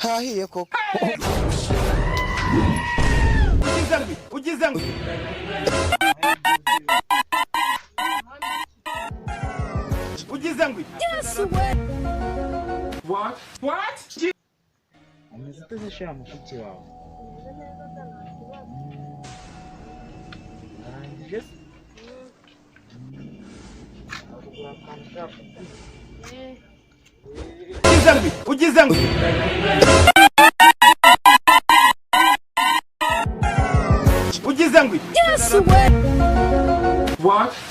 hahiye koko. Ugizangwe What? Ameze shira mushiki wawe. Arangije? Ugizangwe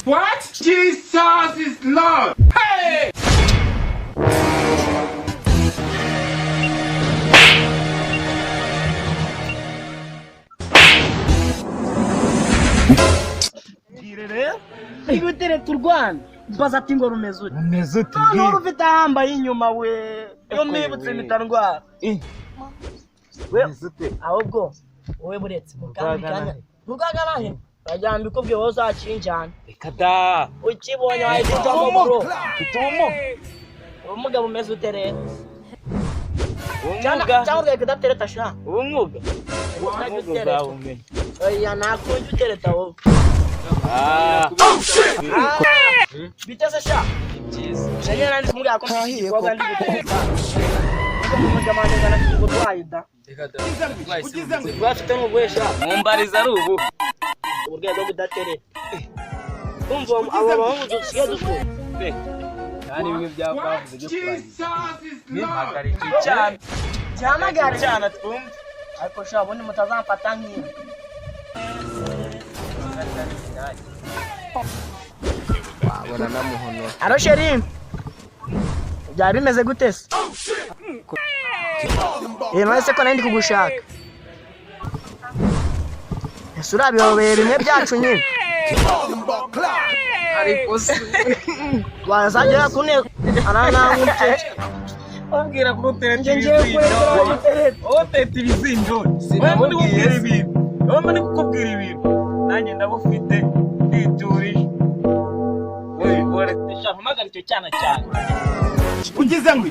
What? Jesus is Lord. Hey! Igutire turwana. Baza ati ngo rumeze ute? Rumeze ute? None ufite ahambaye inyuma we. Yo nibutse mitandwara. We ahubwo wowe buretse mukanya. Mugagarahe. Bajyamba ikubwiye wowe uzacinjana. Reka da. Ukibonye wahita bro. Itumo. Umugabo umeze ute rero? Umwuga. Cyangwa ugatereta sha. Umwuga. Oya nakunje utereta wowe. Biteze sha. Shanya nandi kumuri akomeye kwa ndi gutereta. Umugabo ngana kigurwaye da. Ugizangwe. Bafite n'ubwesha. Mumbariza ari ubu. Urwego gudatereta. Umva abo bahungu dusiye duko. Kandi bimwe byabavuze byo kurangira. Cyane. Cyamagara cyane twumva. Ariko sha bone mutazamfata nk'iyo. Wabona namuhono. Aro Sherim. Byari bimeze gute se? None ko nandi kugushaka. Esura biyobeye bimwe byacu nyine. Ariko se wazajya kune arana nk'ute. Ambwira ko utereje otete ibizindo. Wowe kubwira ibintu. Wowe kubwira ibintu. Nanjye ndabufite nditurije. Wowe mpamagara icyo cyane. Ugizangwe.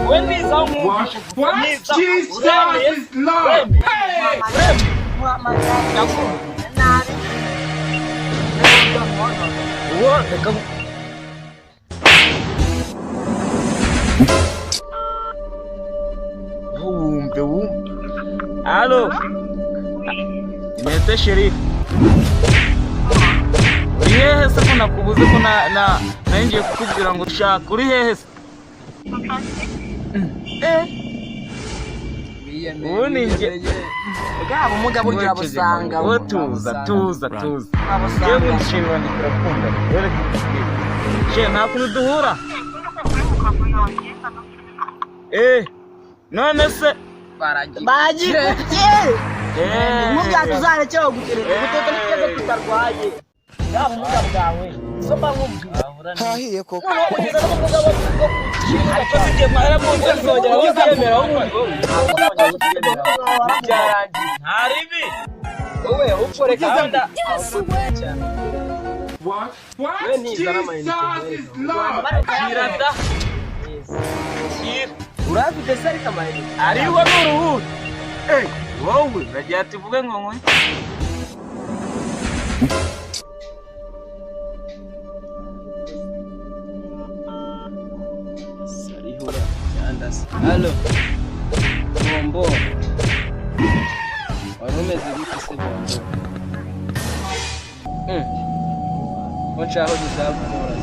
When is on Jesus is Lord. Allo. Mete Sheriff. Yehe se kuna kubuze kuna nje kukubwira ngo shaka uri hehe se? Ubundi nje gabo umugabo urya busanga tuza yewe nshimira ndikunda dore je nakuru duhura none se baji umugabo tuzare cyo gutereka guteka n'ikeze tutarwaye gabo umugabo bwawe soba nkubwi hahiye koko. What? Jesus is Lord. Urafite sari kamayini. Ariho n'uruhu. Wowe bagiye tuvuge ngo nkwe. Allo. Bombo. Warumeze gute se bombo? Wachaho dusabura.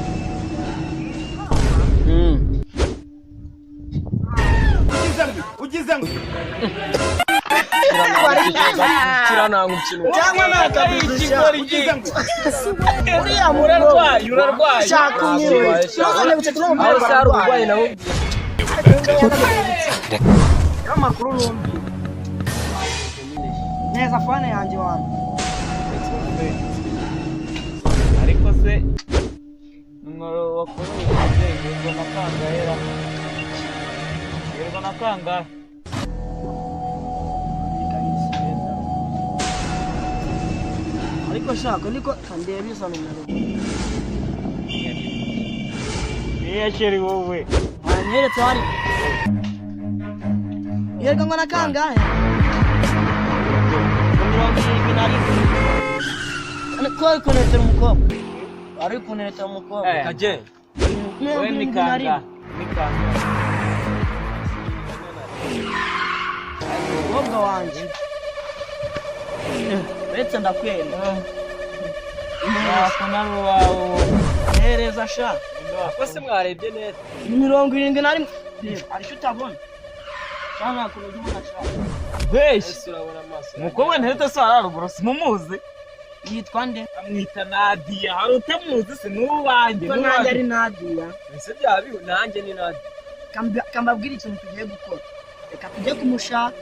Ugizangwe. Kirana ngukino. Cyangwa nakabisha. Ugizangwe. Uriya urarwaye. Shaka unyiro. None bucetwa mu aho saru urwaye naho. Amakuru rumbi. Neza fane yanjye wangu. Ariko se ngoro wakoze ngo nakangahera. Yego nakanga. Ariko shaka niko kandebe bisa numero. Sheri wowe. Anyeretse hari. Yerega ngo nakangahe? Mirongo irindwi na rimwe. Ko kunetera umukobwa. Ari kunetera umukobwa. Kaje. Wewe ni kanga. Umukobwa wanje. Uretse ndakwenda. Nakona ruwawo. Hereza sha. Kose mwarebye neza. 71. Ariko utabona. Cyangwa kurudu munasha. Beshi urabona amaso. Umukobwa nteretse so araruguru simumuzi. Yitwa nde? Amwita Nadia. Hari utamuzi se nuwanjye. Nanjye ari Nadia. Ese byabiho nanjye ni Nadia. Kambabwira ikintu tugiye gukora. Reka tujye kumushaka.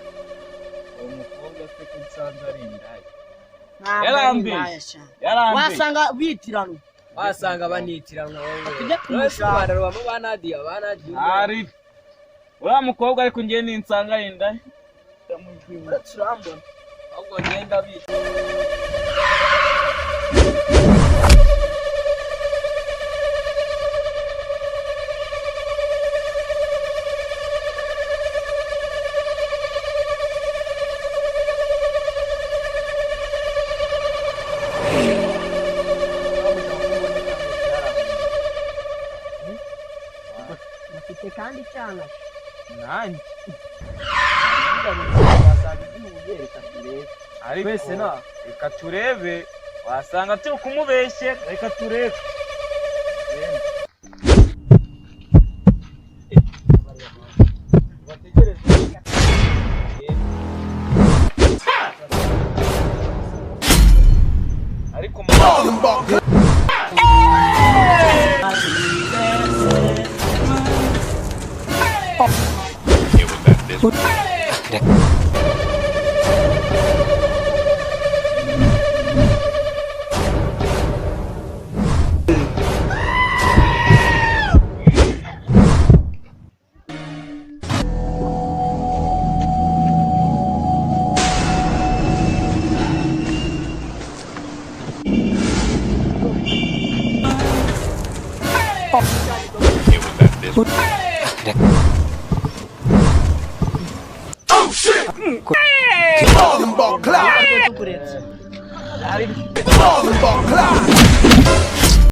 Umukobwa se kunsanza ari indaya. Yarambe. Wasanga bitirano. Wasanga banitirana wowe. Tujye kumushaka. Rwanda ba Nadia, ba Nadia. Ari. Uriya mukobwa ariko ngiye ninsanga yinda. Ndamujwira turambona. Ahubwo ngenda bita. Kandi cyane Nanjye. Ari wese na. Reka turebe. Wasanga turi kumubeshye. Reka turebe. Ariko Oh shit! Ball and ball cloud.